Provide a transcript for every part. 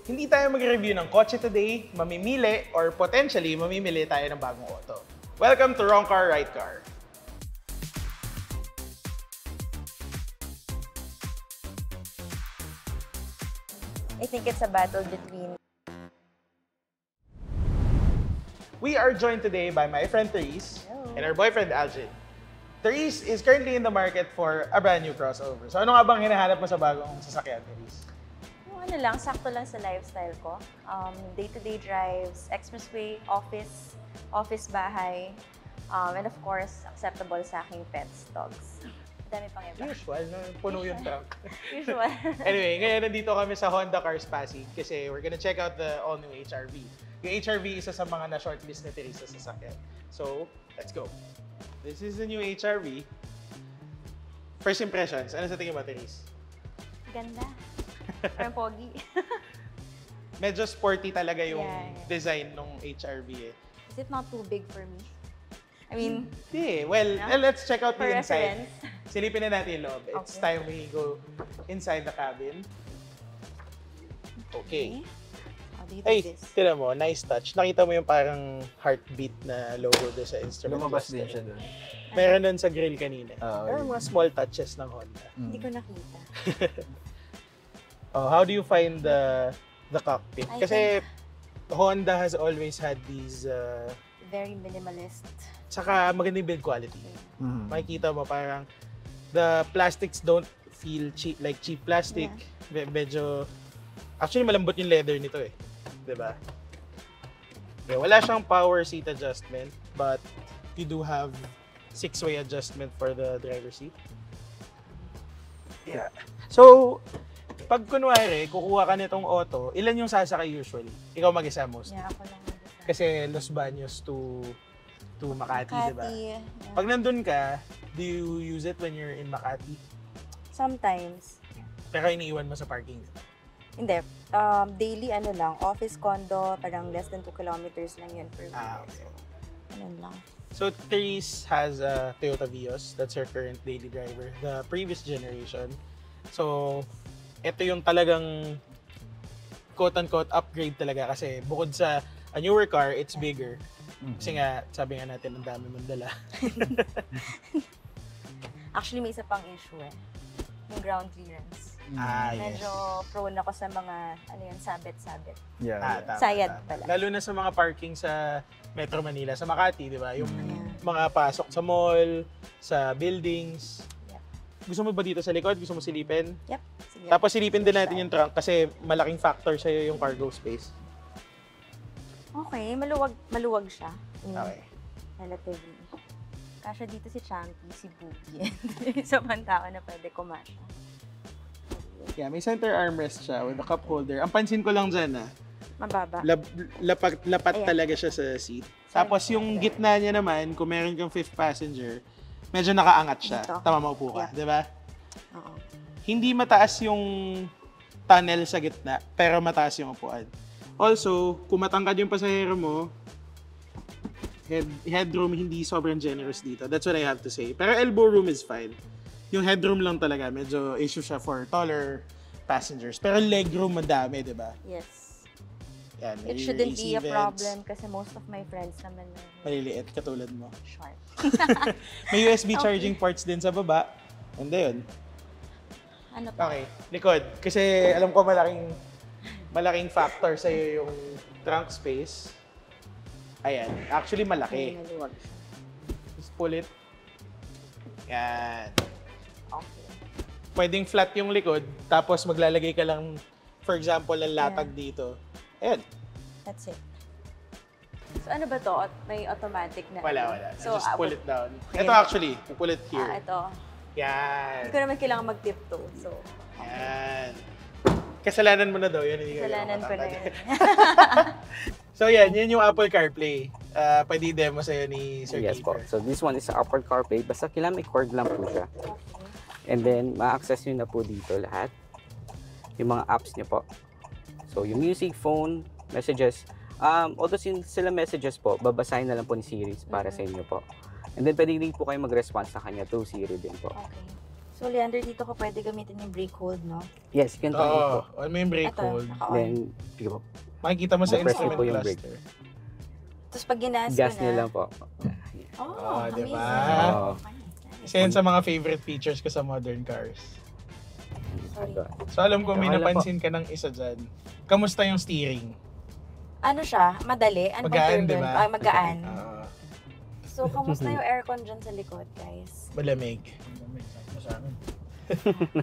Hindi tayo mag-review ng kotse today, mamimili or potentially mamimili tayo ng bagong auto. Welcome to Wrong Car, Right Car. I think it's a battle between... We are joined today by my friend Therese Hello. and her boyfriend Algin. Therese is currently in the market for a brand new crossover. So ano nga bang hinahanap mo sa bagong sasakyan, Therese? Yung ano lang, sakto lang sa lifestyle ko. Day-to-day drives, expressway, office bahay, and of course, acceptable sa aking pets, dogs. Dami pang iba. Usual, no? Puno yung trunk. Usual. Anyway, ngayon nandito kami sa Honda Cars Pasig kasi we're gonna check out the all-new HRV. Yung HRV isa sa mga na-shortlist na Therese sa sasakyan. So, let's go. This is the new HRV. First impressions, ano sa tingin mo, Therese? Ganda. Parang pogi. Medyo sporty talaga yung Yeah. design ng HRV eh. Is it not too big for me? I mean, Hindi. Well, No? let's check out for the inside. reference. Silipin na natin yung loob. It's Okay. time we go inside the cabin. Okay. How do you do Ay, this? tira mo, nice touch. Nakita mo yung parang heartbeat na logo doon sa instrument Lumabas cluster. din siya doon. Meron doon sa grill kanina. Oo, Pero yun. mga small touches ng Honda. Hindi ko nakita. Oh, how do you find the cockpit? I Kasi Honda has always had these Very minimalist. saka magandang build quality. Mhm. Makikita mo parang the plastics don't feel cheap like cheap plastic. Medyo actually malambot yung leather nito eh. 'Di ba? Yeah, wala siyang power seat adjustment, but you do have 6-way adjustment for the driver seat. Yeah. So, pag kunwari, kukuha ka nitong auto, ilan yung sasakay usually? Ikaw mag-isa most. Yeah, ako lang mag-isa. Kasi Los Baños to Makati, di ba? Yeah. Pag nandun ka, do you use it when you're in Makati? Sometimes. Pero iniiwan mo sa parking. Hindi. Daily ano lang, office condo, parang less than 2 kilometers lang yun per week. Okay. Ganun lang. So, Therese has a Toyota Vios. That's her current daily driver. The previous generation. So, ito yung talagang quote-unquote upgrade talaga kasi bukod sa a newer car, it's bigger. Kasi nga, sabi nga natin, ang dami mong dala. Actually, may isa pang issue eh. Yung ground clearance. Yes. Medyo prone ako sa mga, ano yun, sabit-sabit. Yeah. Tama, Sayad tama. pala. Lalo na sa mga parking sa Metro Manila, sa Makati, di ba? Yung Yeah. mga pasok sa mall, sa buildings. Yep. Gusto mo ba dito sa likod? Gusto mo silipin? Yep. Sige. Tapos silipin din natin yung trunk kasi malaking factor sa'yo yung cargo space. Okay, maluwag siya. Okay. Relatively. Kasha dito si Champi, si Boogie. Isa pang tao na pwede kumasya. Yeah, may center armrest siya with a cup holder. Ang pansin ko lang dyan, Mababa. lapat Ayan. talaga siya sa seat. Tapos yung gitna niya naman, kung meron kang fifth passenger, medyo nakaangat siya. Dito. Tama, maupo ka, Yeah. di ba? Oo. Hindi mataas yung tunnel sa gitna, pero mataas yung upuan. Also, kung matangkad yung pasahero mo, headroom hindi sobrang generous dito. That's what I have to say. Pero elbow room is fine. Yung headroom lang talaga, medyo issue siya for taller passengers. Pero legroom madami, di ba? Yes. Yan, It may shouldn't AC be a vents, problem kasi most of my friends naman are Maliliit, katulad mo. short. May USB Okay. charging ports din sa baba. And yun. Ano pa? Okay, likod. Kasi alam ko malaking factor sa'yo yung trunk space. Ayan, actually malaki. Maluwag siya. Just pull it. Yan. Okay. Pwedeng flat yung likod, tapos maglalagay ka lang, for example, ng latag dito. Ayan. That's it. So ano ba to? May automatic na? Wala. So, Just pull it down. Okay. Ito actually, you pull it here. Ito. Yan. Hindi ko naman kailangan mag-tiptoe. So, Yan. Kasalanan mo na daw, yun. Hindi ka kasalanan ko na matangkad. yun. So yan yung Apple CarPlay. Pwede i-demo sa'yo ni Sir Yes po. Keeper. So this one is Apple CarPlay. Basta kailangan may cord lang po siya. And then, ma-access nyo na po dito lahat. Yung mga apps nyo po. So yung music, phone, messages. Although sila messages po, babasahin na lang po ni Siri para sa inyo po. And then pwede din po kayo mag-response sa kanya through Siri din po. Okay. So, Leander, dito ko pwede gamitin yung brake hold, no? Yes, you can turn it po. Oo, on mo yung brake Ito, hold. naka-on. Then, sige po. Makikita mo sa Press niyo instrument po yung cluster. Tapos pag ginas ko Gas na. niyo lang po. Oh, diba? amazing. Oo. Isa yun sa mga favorite features ko sa modern cars. Sorry. So alam ko may Okay lang po. napansin ka ng isa dyan. Kamusta yung steering? Ano siya? Madali? Ano bang Magaan, term di dun? ba? Ah, magaan. Ah, So, kamusta yung aircon dyan sa likod, guys? malamig.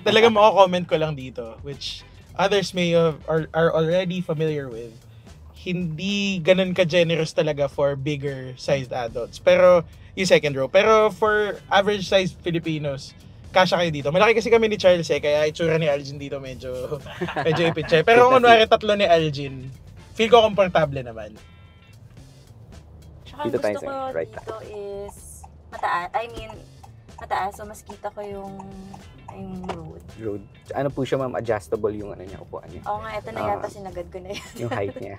Talaga mako-comment ko lang dito, which others may have, are already familiar with. Hindi ganun ka-generous talaga for bigger sized adults. Pero, yung second row. Pero for average sized Filipinos, kasya kayo dito. Malaki kasi kami ni Charles kaya itsura ni Algin dito medyo ipitchay. Pero kung kunwari tatlo ni Algin, feel ko komportable naman. Tsaka Dito tayo gusto ko sa right dito is mataas. I mean, mataas. So, mas kita ko yung road. Road. Ano po siya, ma'am? Adjustable yung ano niya, upuan niya. Oo nga, ito na yata sinagad ko na yun. Yung height niya.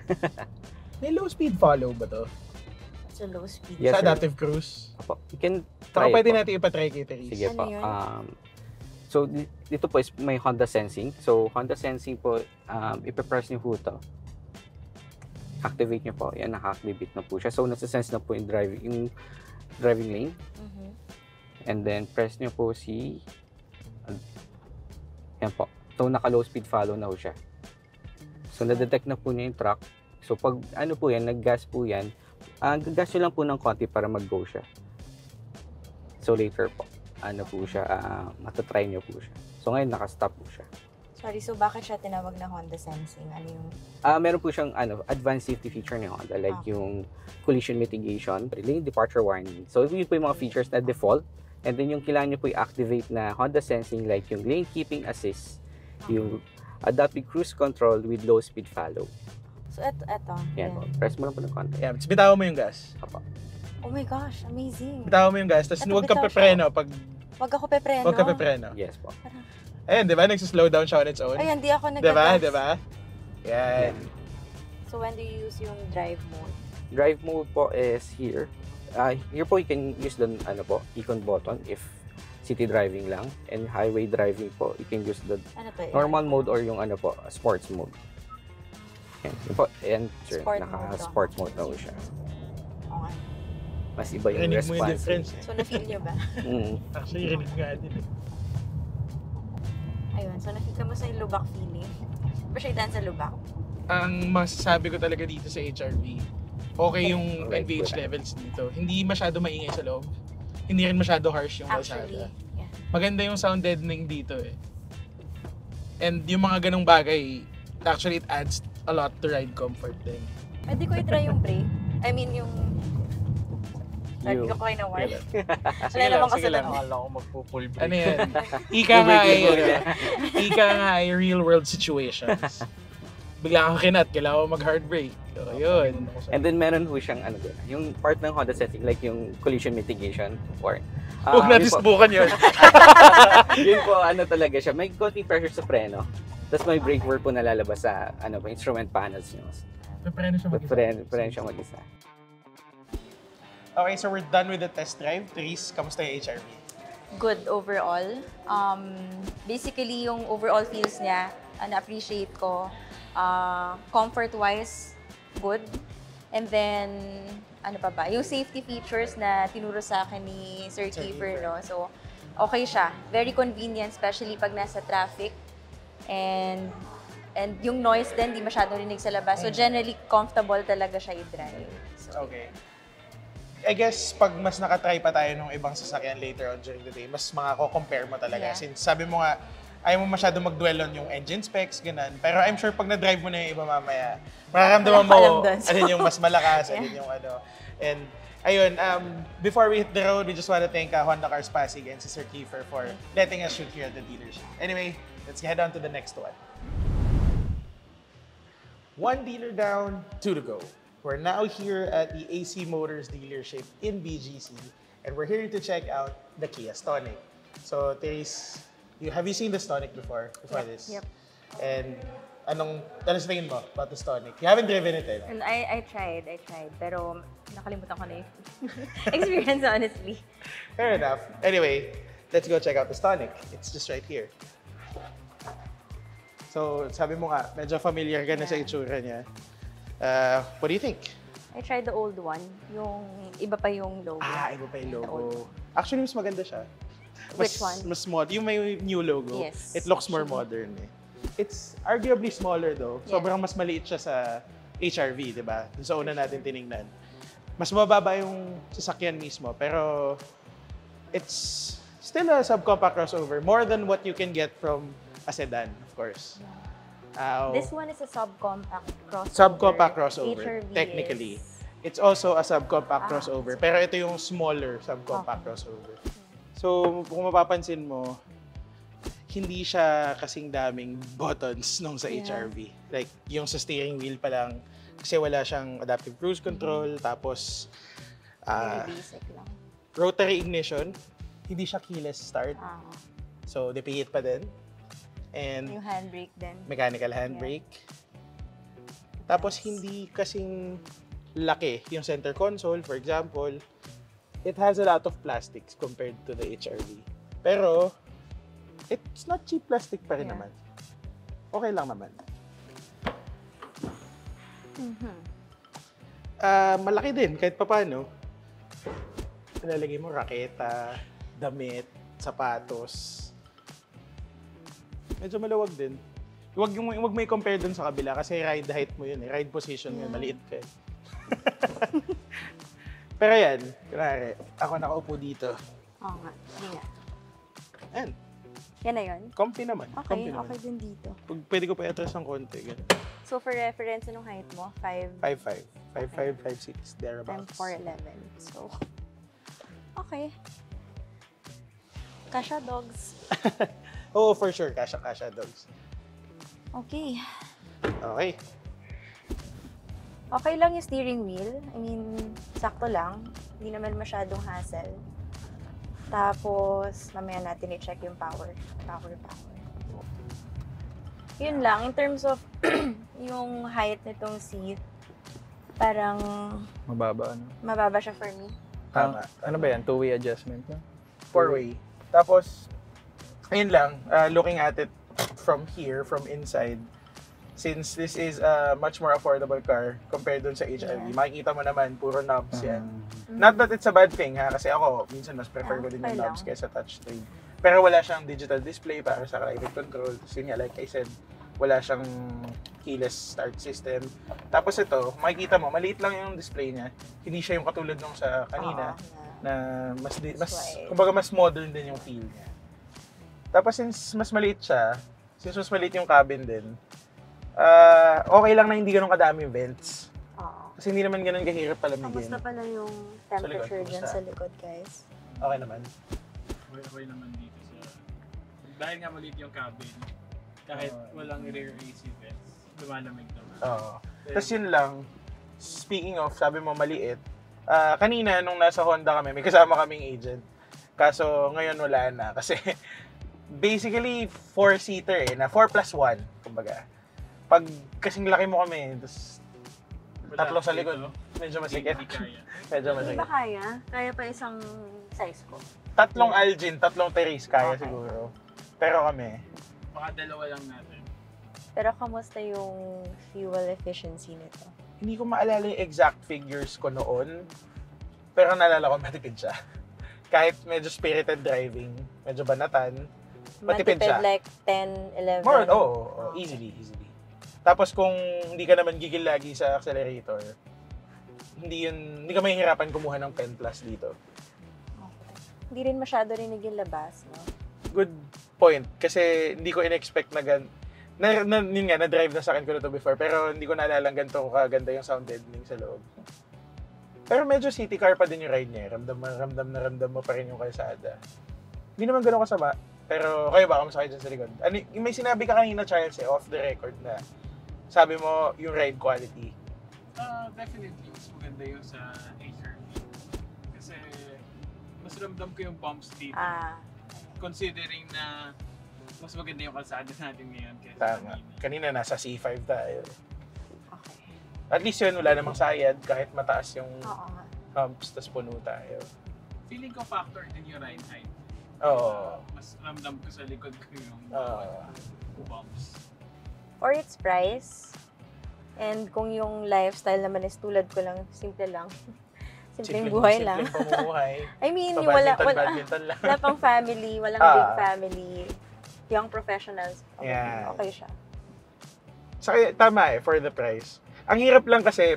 May low speed follow ba to? So, low speed. Yes, sa sir. adaptive cruise? Opo. You can Baka try pwede po. natin ipatry kay Therese. Sige Ano po. yun? So, dito po is may Honda Sensing. So, Honda Sensing po, ipipress niyo po ito. Activate niyo po. Yan, naka-activate na po siya. So, nasa-sense na po yung driving lane. Mhm. And then, press niyo po yan po. So, naka-low speed follow na po siya. So, na-detect na po niya yung truck. So, pag ano po yan, nag-gas po yan, gagas nyo lang po ng konti para mag-go siya. So, later po, ano po siya, matatry nyo po siya. So, ngayon, naka-stop po siya. Sorry, so bakit siya tinawag na Honda Sensing? Ano yung... Meron po siyang advanced safety feature ni Honda, like yung collision mitigation, lane departure warning. So, yun po yung mga features na default. And then, yung kailangan nyo po i-activate na Honda Sensing, like yung lane keeping assist, yung adaptive cruise control with low speed follow. So, eto. Yan po. Press mo lang po ng konti. Yeah, bitawan mo yung gas. Apo. Oh my gosh, amazing. Bitawan mo yung gas, tapos Ito, huwag kang bitaw pepreno pag Wag ako pepreno. huwag ka pepreno. Yes po. Ayan, di ba? Nagsuslow down siya on its own. Ay, hindi ako Di ba? nagkagas. Di ba? Yan. So, when do you use yung drive mode? Drive mode po is here. Here po you can use the icon button if city driving lang, and highway driving po you can use the Ano to? normal mode or yung sports mode. Yan, yun po. Ayan, sir, Sport naka-sports mode na po siya. Okay. Mas iba yung Rinig mo yung response. difference. So, na-feel nyo ba? Actually, rinig nga din. Ayun, so nakita mo sa yung lubak feeling. Ba siya daan sa lubak? Ang masasabi ko talaga dito sa HRV, okay yung Right, NVH good. levels dito. Hindi masyado maingay sa loob. Hindi rin masyado harsh yung Actually, kalsada. yeah. Maganda yung sound deadening dito eh. And yung mga ganong bagay, actually it adds a lot to ride comfort din. Pwede ko i-try yung brake. I mean, yung... Sabi You- ko kayo na wire. Sige Wala namang sige kasunod. Akala ko magpo-full break. Ano yan? Ika nga ay real world situations. Bigla kang kinat, kailangan mo mag-hard brake. So, yun. And then meron po siyang doon, yung part ng Honda setting, like yung collision mitigation or Huwag natin yun po. subukan yun. Yun po, talaga siya. May konting pressure sa preno. Tapos may brake work po nalalabas sa instrument panels nyo. Papreno siya mag-isa. Preno siya mag-isa. Okay, so we're done with the test drive. Therese, kamusta yung HRV? Good overall. Basically, yung overall feels niya, na-appreciate ko. Comfort-wise, good. And then, ano pa ba? Yung safety features na tinuro sa akin ni Sir Kiefer, no? So, okay siya. Very convenient, especially pag nasa traffic. And yung noise din, di masyadong rinig sa labas. So, generally, comfortable talaga siya i-drive. So, Okay. I guess pag mas nakatry pa tayo ng ibang sasakyan later on during the day, mas makako-compare mo talaga. Yeah. Since sabi mo nga, ayaw mo masyado mag-dwell on yung engine specs, ganun. Pero I'm sure pag na-drive mo na yung iba mamaya, mararamdaman Wala ko alam mo dun. alin yung mas malakas, alin yung ano. And ayun, before we hit the road, we just want to thank Honda Cars Pasig and si Sir Kiefer for letting us shoot here at the dealership. Anyway, let's head on to the next one. One dealer down, two to go. We're now here at the AC Motors dealership in BGC, and we're here to check out the Kia Stonic. So, Therese, have you seen the Stonic before this? Yep. And ano sa tingin mo about the Stonic? You haven't driven it, eh? No? And I tried, pero nakalimutan ko na yung experience, honestly. Fair enough. Anyway, let's go check out the Stonic. It's just right here. So, sabi mo nga, medyo familiar ka na sa itsura niya. What do you think? I tried the old one. Yung iba pa yung logo. Iba pa yung The old logo. one. Actually, mas maganda siya. Which one? Mas yung may new logo. Yes. It looks more modern eh. It's arguably smaller though. Yes. Sobrang mas maliit siya sa HRV, di ba? Doon sa una natin tiningnan. Mas mababa yung sasakyan mismo, pero it's still a subcompact crossover. More than what you can get from a sedan, of course. This one is a subcompact crossover. Subcompact crossover, HRV technically. is- It's also a subcompact crossover, pero ito yung smaller subcompact Okay. crossover. So, kung mapapansin mo, hindi siya kasing daming buttons nung sa HRV. Like, yung sa steering wheel pa lang, kasi wala siyang adaptive cruise control, tapos Very basic lang. rotary ignition, hindi siya keyless start. Ah, So, dipihit pa din. And yung handbrake din. mechanical handbrake. Tapos hindi kasing laki yung center console, for example. It has a lot of plastics compared to the HRV. Pero, it's not cheap plastic pa rin Yeah. naman. Okay lang naman. Malaki din, kahit papano. Nalalagay mo raketa, damit, sapatos. Medyo malawag din. Huwag mo i-compare dun sa kabila kasi ride height mo yun eh. Ride position yun, maliit ka eh. Pero yan, kunwari, ako nakaupo dito. Oo nga. Hindi nga. Ayan, Yan na yun. comfy naman. Okay, comfy naman. okay din dito. Pwede ko pa i-atras ng konti. Ganun. So, for reference, anong height mo? 5'5", 5'5", 5'5", 5'6", I'm thereabouts. 4'11". So, okay. Kasha dogs. Oo, for sure. Kasha dogs. Okay. Okay. Okay lang yung steering wheel. I mean, sakto lang. Hindi naman masyadong hassle. Tapos, mamaya natin i-check yung power. Yun lang. In terms of yung height nitong seat, parang Mababa, ano? mababa siya for me. Tama. Ano ba yan? Two-way adjustment, no? Four-way. Tapos, ayun lang, looking at it from here, from inside, since this is a much more affordable car compared dun sa HRV, makikita mo naman, puro knobs yan. Not that it's a bad thing ha, kasi ako, minsan mas prefer ko din yung Okay knobs lang. kaysa touchscreen. Pero wala siyang digital display para sa climate control. Kasi nga, like I said, wala siyang keyless start system. Tapos ito, makikita mo, maliit lang yung display niya. Hindi siya yung katulad nung sa kanina, na mas Swipe. kumbaga mas modern din yung feel niya. Tapos since mas maliit siya, since mas maliit yung cabin din, okay lang na hindi ganun kadaming vents. Oo. Kasi hindi naman ganun kahirap palamigin. Kamusta pala yung temperature likod, dyan kumusta? sa likod, guys? Okay naman. Okay naman dito sa... Dahil nga maliit yung cabin, kahit walang rear AC vents, lumalamig naman. Oo. Tapos yun lang, speaking of, sabi mo maliit, kanina nung nasa Honda kami, may kasama kaming agent. Kaso ngayon wala na kasi basically 4-seater na 4+1, kumbaga. Pag kasing laki mo kami, tapos tatlo sa likod, medyo masikip. Hindi kaya. Medyo Hindi masikip. ba kaya? Kaya pa isang size ko. Tatlong Algin, tatlong Terrace kaya Okay. siguro. Pero kami, Baka dalawa lang natin. Pero kamusta yung fuel efficiency nito? hindi ko maalala yung exact figures ko noon, pero naalala ko matipid siya. Kahit medyo spirited driving, medyo banatan, matipid siya. like 10, 11? More, easily. Tapos kung hindi ka naman gigil lagi sa accelerator, hindi ka mahihirapan kumuha ng Pen Plus dito. Okay. Hindi rin masyado rinig yung labas, no? Good point. Kasi hindi ko in-expect na yun nga, na-drive na sa akin ko na to before, pero hindi ko naalala ganito kaganda yung sound deadening sa loob. Pero medyo city car pa din yung ride niya. Ramdam mo pa rin yung kalsada. Hindi naman ganun kasama. Pero kayo ba, kamusta kayo dyan sa likod? May sinabi ka kanina, Charles, off the record na sabi mo yung ride quality. Definitely, mas maganda yung sa HRV. Kasi mas ramdam ko yung bumps dito. Considering na mas maganda yung kalsada natin ngayon kaysa Tama. kanina. Kanina nasa C5 tayo. Okay. At least yun, wala namang sayad kahit mataas yung Oo nga. humps, tas puno tayo. Feeling ko factor din yung ride height. Oo. Mas ramdam ko sa likod ko yung bumps. For its price, and kung yung lifestyle naman is tulad ko lang, simple lang. Simpleng buhay lang. Simpleng pamumuhay. I mean, yung Badminton lang. wala pang family, walang big family, young professionals. Okay, Yeah. okay siya. Saka, tama for the price. Ang hirap lang kasi,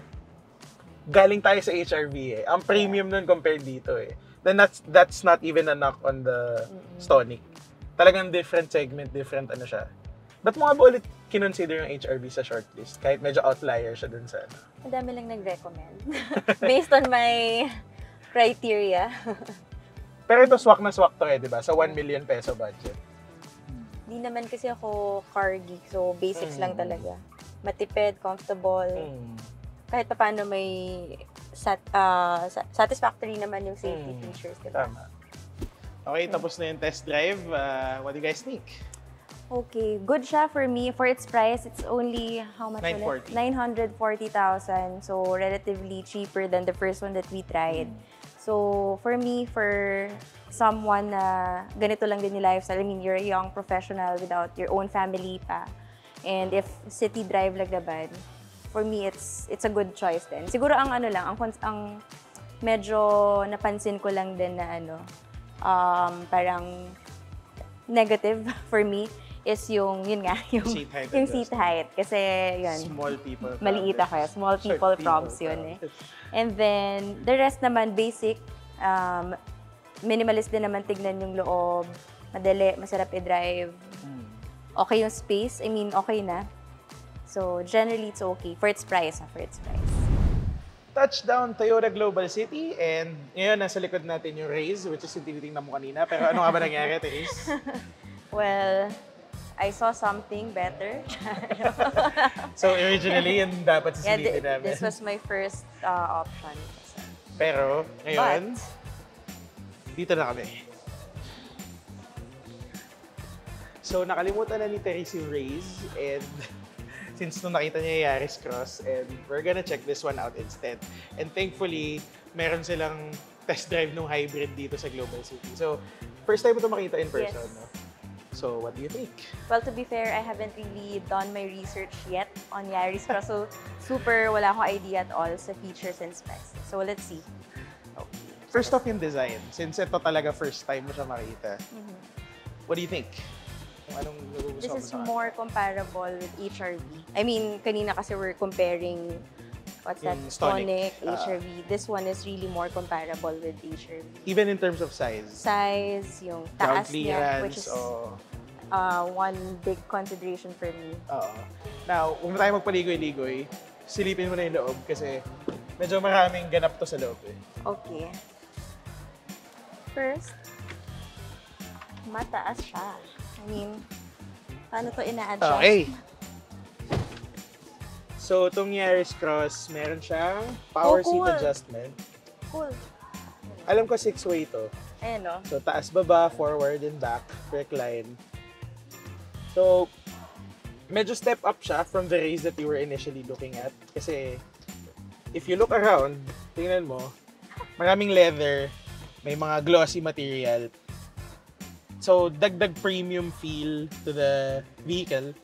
galing tayo sa HRV Ang premium nun compared dito Then that's not even a knock on the Stonic. Talagang different segment, different ano siya. Ba't mo nga ba ulit kinonsider yung HRV sa shortlist? Kahit medyo outlier siya dun sa ano. Ang dami lang nag-recommend. Based on my criteria. Pero ito swak na swak to di ba? Sa 1 million peso budget. Di naman kasi ako car geek, so basics lang talaga. Matipid, comfortable. Kahit pa paano may satisfactory naman yung safety features, diba? Tama. Okay, tapos na yung test drive. What do you guys think? Okay, good siya for me. For its price, it's only, how much? 940. 940,000. So, relatively cheaper than the first one that we tried. So, for me, for someone na ganito lang din yung lifestyle, I mean, you're a young professional without your own family pa. And if city drive lang naman, for me, it's a good choice din. Siguro ang ano lang, ang medyo napansin ko lang din na parang negative for me is yung seat height. Kasi, yun. Small people problems. Maliit ako. Small people problems yun And then, the rest naman, basic. Minimalist din naman tignan yung loob. Madali, masarap i-drive. Okay yung space. I mean, okay na. So, generally, it's okay. For its price, for its price. Touchdown Toyota Global City. And ngayon, nasa likod natin yung Raze, which is yung tinitingnan mo kanina. Pero ano nga ba nangyari, Therese? Well, I saw something better. So, originally, yun dapat sisilipin namin. This was my first option. Pero, ngayon, dito na kami. So, nakalimutan na ni Therese yung Raze. And since nung nakita niya yung Yaris Cross, and we're gonna check this one out instead. And thankfully, meron silang test drive ng hybrid dito sa Global City. So, first time mo ito makita in person, Yes. no? So, what do you think? Well, to be fair, I haven't really done my research yet on Yaris Cross. So, super wala akong idea at all sa features and specs. So, let's see. Okay. First off, yung design. Since ito talaga first time mo siya makita. What do you think? Kung anong nagugustuhan This mo is sa kanya? more comparable with HRV. I mean, kanina kasi we're comparing what's that? Yung Stonic. HRV. This one is really more comparable with HRV. Even in terms of size. Size, yung Ground taas niya, which clearance, is one big consideration for me. Now, kung na tayo magpaligoy-ligoy, silipin mo na yung loob kasi medyo maraming ganap to sa loob Okay. First, mataas siya. I mean, paano to ina-adjust? Okay. So, itong Yaris Cross, meron siyang power seat cool. adjustment. Cool. Alam ko 6-way to. Ayan o. So, taas, baba, forward, and back, recline. So, medyo step up siya from the Raze that you were initially looking at. Kasi, if you look around, tingnan mo, maraming leather, may mga glossy material. So, dagdag premium feel to the vehicle.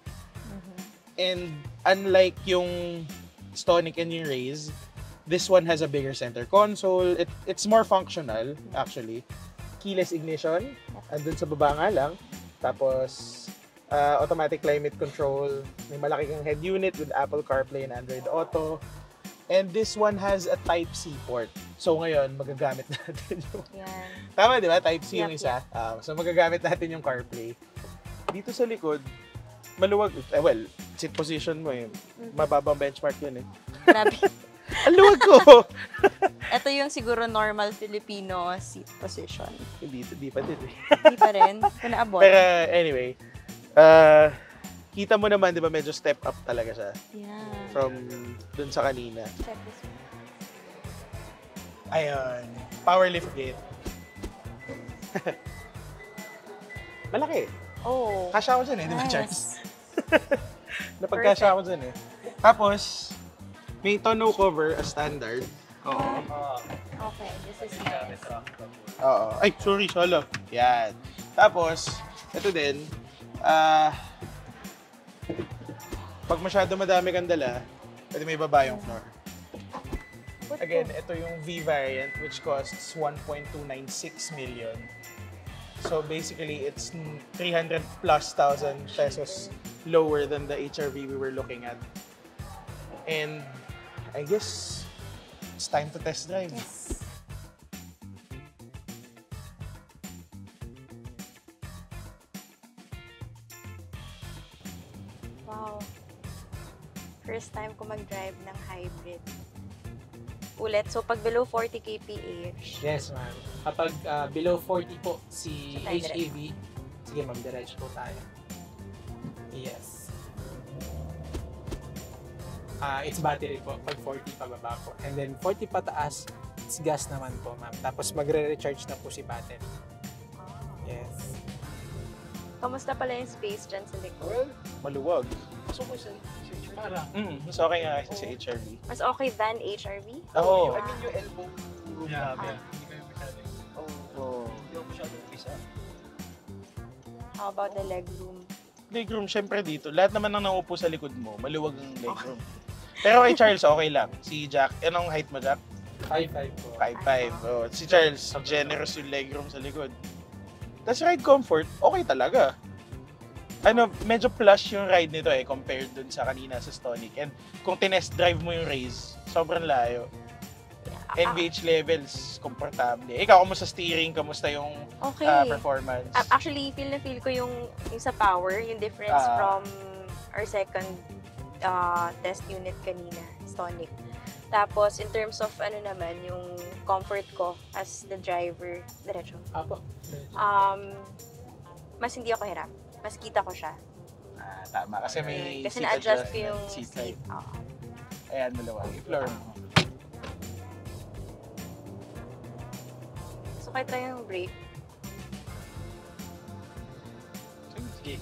And unlike yung Stonic and yung Raze, this one has a bigger center console. It's more functional, actually. Keyless ignition, andun sa baba nga lang. Tapos, automatic climate control. May malaki kang head unit with Apple CarPlay and Android Auto. And this one has a Type-C port. So ngayon, magagamit natin yung... Yan. Tama, di ba? Type-C yung Yep, isa. So magagamit natin yung CarPlay. Dito sa likod, maluwag. Well, seat position mo yun. Mababang benchmark yun Grabe. Ang luwag ko! Ito yung siguro normal Filipino seat position. Hindi pa din Hindi pa rin. Kung naabot. Pero anyway, kita mo naman, di ba, medyo step up talaga siya Yeah. from dun sa kanina. Check this one. Ayun. Power lift gate. Malaki. Oh. Kasya ako dyan di ba, Nice. Charles? Napagkasya ako dyan Tapos, may tonneau cover as standard. Oo. Okay, this is nice. Oo. Ay, sorry, solo. Yan. Tapos, ito din, pag masyado madami kang dala, pwede may baba yung floor. Again, ito yung V variant which costs 1.296 million. So basically, it's 300 plus thousand pesos lower than the HRV we were looking at. And I guess it's time to test drive. Yes. Wow. First time ko mag-drive ng hybrid. Ulit, so pag below 40 kph. Yes, ma'am. Kapag below 40 po si So, tayo HEV, sige ma'am, diretso po tayo. Yes. It's battery po, pag 40 pababa po. And then 40 pataas, it's gas naman po, ma'am. Tapos magre-recharge na po si battery. Yes. Kamusta pala yung space dyan sa likod? Well, maluwag. Parang, Mas okay nga kasi sa HRV. Mas okay than HRV? Oo. I mean, yung elbow room yeah, namin. hindi kayo masyado. Oh, hindi ako masyadong pisa. How about the legroom? Legroom, syempre dito. Lahat naman ng naupo sa likod mo, maluwag ang legroom. Pero kay Charles, okay lang. Si Jack, anong height mo, Jack? 5'5 po. 5'5". Oh, si Charles, generous yung legroom sa likod. Tapos ride comfort, okay talaga. Ano, medyo plush yung ride nito compared dun sa kanina sa Stonic. And kung tinest drive mo yung Raze, sobrang layo. NVH levels, komportable. Ikaw, kamusta steering? Kamusta yung Okay. performance? Actually, feel na feel ko yung sa power, yung difference from our second test unit kanina, Stonic. Tapos, in terms of ano naman, yung comfort ko as the driver, diretso. Apo. Mas hindi ako hirap. Mas kita ko siya. Tama. Kasi may Kasi seat na-adjust ko adjustment, yung seat seat. height. Oo. Ayan, maluwag. I-floor mo. So, kaya try yung brake. Sige.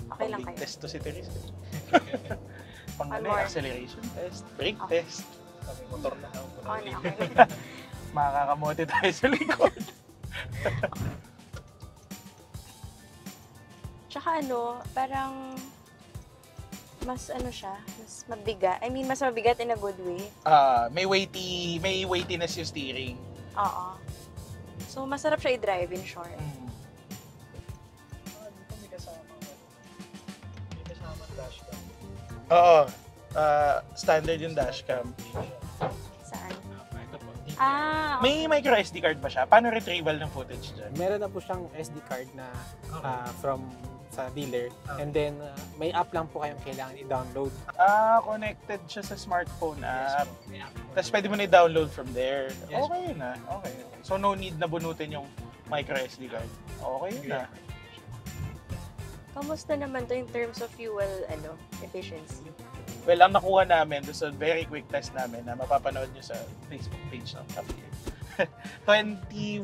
Okay lang Pang-brake kayo. test to si Teresa. Pang One ano, more. acceleration test, brake Okay. test. Kami motor na ako. Okay, okay. Makakamote tayo sa likod. Tsaka ano, parang mas ano siya, mas mabigat. I mean, mas mabigat in a good way. May weightiness yung steering. Oo. So, masarap siya i-drive in short. Dito may kasama. May kasama dashcam. Oo. Standard yung dashcam. Saan? Ito po. Ah, May micro SD card ba siya? Paano retrieval ng footage dyan? Meron na po siyang SD card na from sa dealer. And then, may app lang po kayong kailangan i-download. Connected siya sa smartphone app. May app po. Tapos pwede mo na i-download from there. Yes. Okay na. Okay. So no need na bunutin yung micro SD card. Okay na. kamusta naman to in terms of fuel efficiency? Well, ang nakuha namin doon sa very quick test namin na mapapanood nyo sa Facebook page ng Top Gear. 21,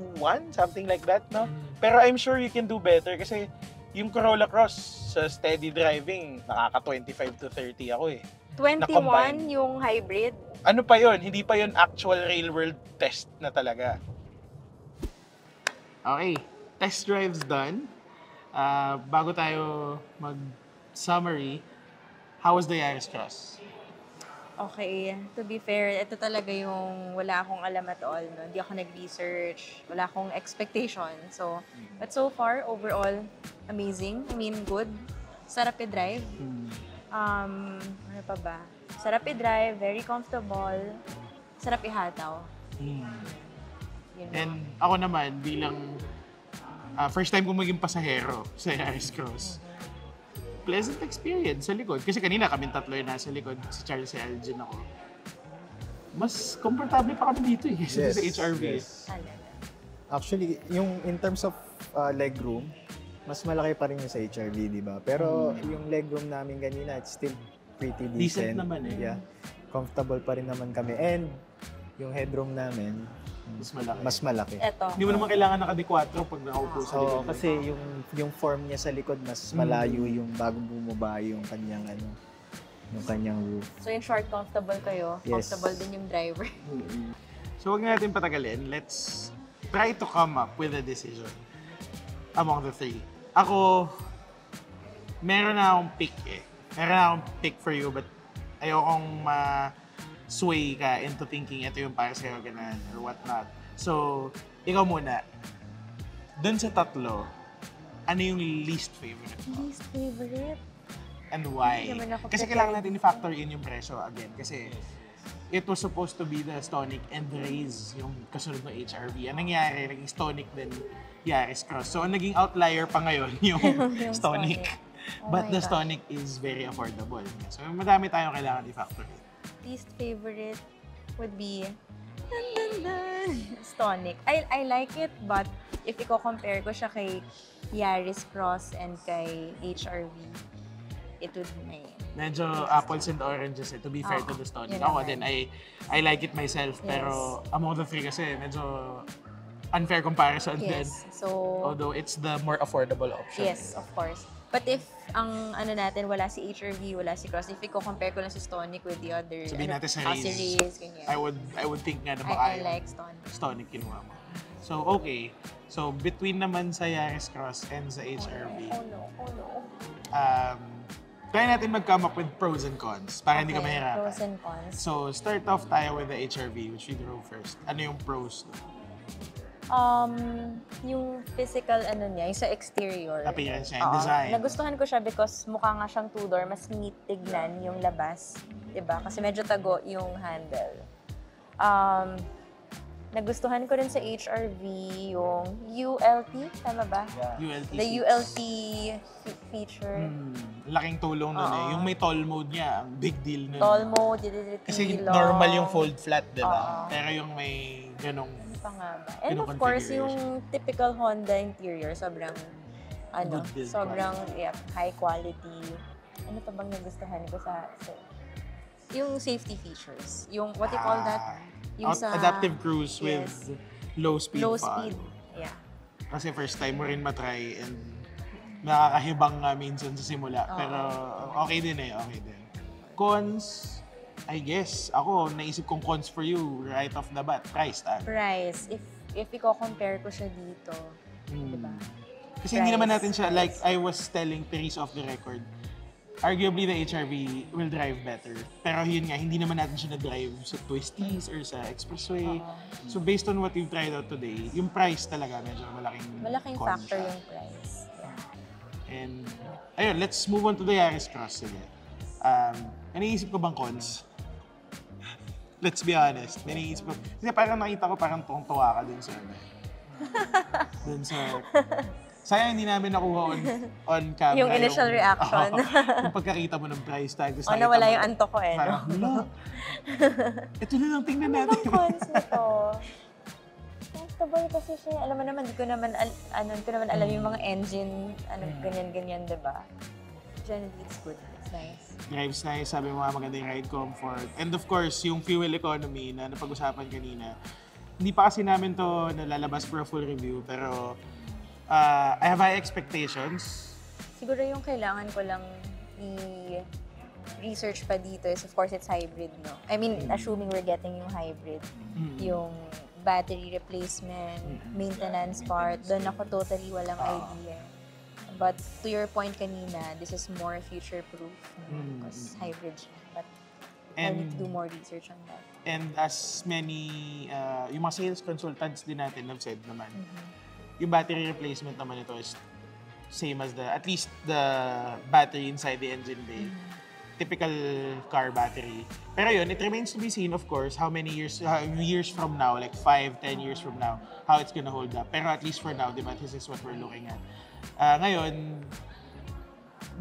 something like that, no? Pero I'm sure you can do better kasi yung Corolla Cross sa steady driving, nakaka 25 to 30 ako eh. 21 Na-combine. yung hybrid? Ano pa yon? Hindi pa yon actual real world test na talaga. Okay, test drives done. Bago tayo mag-summary, how was the Yaris Cross? Okay, to be fair, ito talaga yung wala akong alam at all. No? Hindi ako nag-research, wala akong expectation. So, but so far, overall, amazing. I mean, good. Sarap i-drive. Ano pa ba? Sarap i-drive, very comfortable. Sarap ihataw. Yun lang. And ako naman, bilang first time ko maging pasahero sa Yaris Cross, pleasant experience sa likod. Kasi kanina kaming tatlo yung nasa likod, si Charles, si Algin ako. Mas komportable pa kami dito eh, kasi sa HRV. Talaga. Actually, yung in terms of legroom, mas malaki pa rin yung sa HRV, di ba? Pero yung legroom namin kanina, it's still pretty decent. Decent naman eh. Yeah. Comfortable pa rin naman kami. And yung headroom namin, mas malaki. Eto. Hindi mo naman kailangan naka-D4 pag nakaupo sa Oo, likod. kasi yung form niya sa likod, mas malayo yung bago bumaba yung kanyang yung kanyang roof. So in short, comfortable kayo. Yes. Comfortable din yung driver. So huwag natin patagalin. Let's try to come up with a decision among the three. Ako, meron na akong pick eh. Meron na akong pick for you, but ayokong ma-sway ka into thinking ito yung para sa'yo, ganun, or whatnot. So, ikaw muna. Dun sa tatlo, ano yung least favorite mo? Least favorite? And why? Hindi naman ako Kasi prepared. kailangan natin i-factor in yung presyo again. Kasi it was supposed to be the Stonic and the Raze, yung kasunod ng HRV. Ang nangyari, naging Stonic din Yaris Cross. So, ang naging outlier pa ngayon yung Yung Stonic. Oh But my the gosh. Stonic is very affordable. So, madami tayong kailangan i-factor in. Least favorite would be Stonic. I like it, but if i-compare ko siya kay Yaris Cross and kay HRV, it would be my... Medyo apples and oranges eh, to be fair to the Stonic. Ako din, I like it myself, pero among the three kasi medyo unfair comparison din. Yes. So, Although it's the more affordable option. yes, of course. But if ang ano natin, wala si HRV, wala si Cross, if i-compare ko lang si Stonic with the other, Sabihin natin sa si Raze. Raze, ganyan. I would think nga na baka I yung like Stonic. Stonic kinuha mo. So, okay. So, between naman sa Yaris Cross and sa HRV, Oh no. try natin mag-come up with pros and cons para hindi ka Okay, mahirapan. pros and cons. So, start off tayo with the HRV, which we drove first. Ano yung pros? Yung physical ano niya, yung sa exterior. Appearance niya, yung Oo. design. Nagustuhan ko siya because mukha nga siyang two-door, mas neat tignan yung labas. 'Di ba? Kasi medyo tago yung handle. Nagustuhan ko rin sa HRV yung ULT, tama ba? ULT The seats. ULT feature. Laking tulong nun eh. Yung may tall mode niya, ang big deal nun. Tall mode, Kasi long. normal yung fold flat, di ba? Oo. Pero yung may ganong Ano pa nga ba? And Ganong of course, configuration. yung typical Honda interior, sobrang Good build sobrang high quality. Ano pa bang nagustuhan ko sa yung safety features. Yung what you call that? Yung sa adaptive cruise with Yes. low speed low pa. speed. Yeah. Kasi first time mo rin matry and nakakahibang nga minsan sa simula. Pero okay din eh, okay din. Cons, I guess, ako, naisip kong cons for you right off the bat, price tag. Price. If i-compare ko siya dito, diba? Kasi hindi naman Price. natin siya, like I was telling Paris off the record, arguably the HRV will drive better. Pero yun nga, hindi naman natin siya na-drive sa twisties or sa expressway. So based on what we've tried out today, yung price talaga medyo malaking con factor siya. yung price. Yeah. And ayun, let's move on to the Yaris Cross. Sige. Iniisip ko bang cons? Let's be honest. Iniisip ko. Kasi parang nakita ko parang tuwang-tuwa ka dun sa dun sa sayang hindi namin nakuha on camera. Yung initial reaction. Yung pagkakita mo ng price tag. O nawala yung antok ko eh. Parang, hala. Ito na lang, tingnan Ano natin. bang cons nito? Comfortable kasi siya. Alam mo naman, hindi ko naman alam yung mga engine, ganyan-ganyan, diba? Generally, it's good. It's nice. Drives nice, sabi mo nga maganda yung ride comfort. And of course, yung fuel economy na napag-usapan kanina. Hindi pa kasi namin to nalalabas for a full review, pero I have high expectations. Siguro yung kailangan ko lang i-research pa dito is, of course, it's hybrid, no? I mean, assuming we're getting yung hybrid, yung battery replacement, maintenance part, doon ako totally walang idea. But to your point kanina, this is more future-proof because hybrid siya. But I need to do more research on that. And as many, yung mga sales consultants din natin have said naman, yung battery replacement naman ito is same as at least the battery inside the engine bay. Typical car battery. Pero yun, it remains to be seen, of course, how many years from now, like 5, 10 years from now, how it's gonna hold up. Pero at least for now, diba, this is what we're looking at. Ngayon,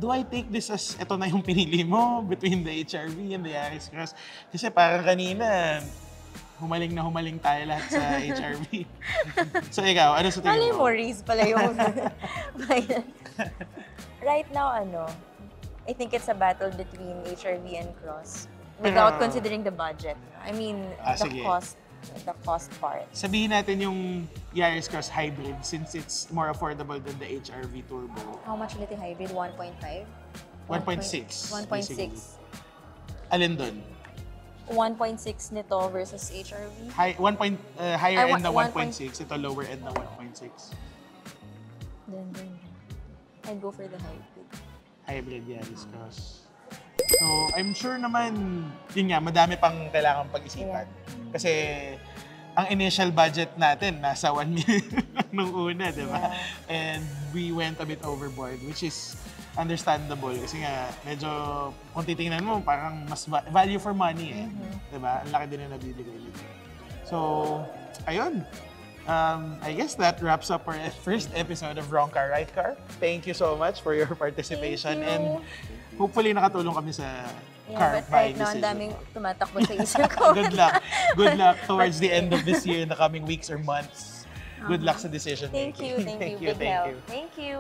do I take this as ito na yung pinili mo between the HRV and the Yaris Cross? Kasi parang kanina, humaling tayo lahat sa HRV. So ikaw, ano sa tingin mo? Maurice pala yung... Right now, I think it's a battle between HRV and Cross without considering the budget. I mean, sige. the cost part. Sabihin natin yung Yaris Cross hybrid since it's more affordable than the HRV Turbo. How much ulit yung hybrid? 1.5? 1.6. 1.6. Alin doon? 1.6 nito versus HRV. Higher Ay, end na 1.6. 1.6, ito lower end na 1.6. Then. I'd go for the hybrid. Hybrid Yaris Cross. So, I'm sure naman, yun nga, madami pang kailangan pag-isipan. Kasi, ang initial budget natin, nasa 1 million nung una, di ba? And we went a bit overboard, which is understandable. Kasi nga, medyo, kung titingnan mo, parang mas value for money eh. Di ba? Ang laki din na nabibigay dito. So, ayun. I guess that wraps up our first episode of Wrong Car, Right Car. Thank you so much for your participation. And hopefully nakatulong kami sa car but buying right now, ang decision. daming tumatakbo sa isip ko. Good luck. Good luck towards the end of this year, in the coming weeks or months. Good luck sa decision Thank making. you. Thank you. Big help. Thank you.